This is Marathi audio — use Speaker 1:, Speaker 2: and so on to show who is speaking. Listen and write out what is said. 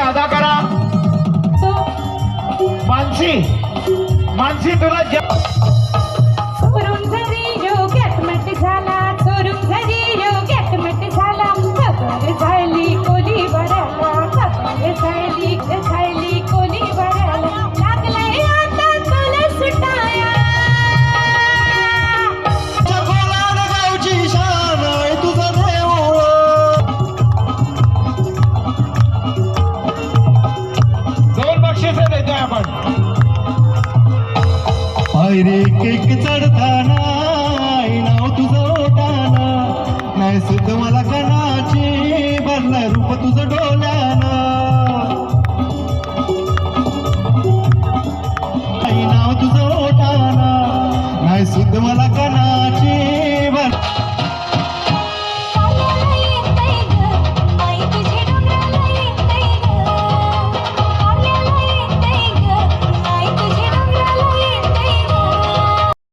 Speaker 1: अदा करा. मानसी मानसी तुला
Speaker 2: चोरून जरी योग्यात मट झाला, चोरून जरी योग्यात मट झाला, खबर झाली कोली बराला, खबर झाली कोली बराला, लागलंय आता तुला सुटाया.
Speaker 3: चकोलाड गावची शान आहे तुझं देऊळ.
Speaker 1: दोन बक्षीस देतोय आपण.
Speaker 3: पायरे केक चढताना नाव तुझं ओटाना, नाही सुद्धा मला कणाची भरलं रूप तुझं डोल्या.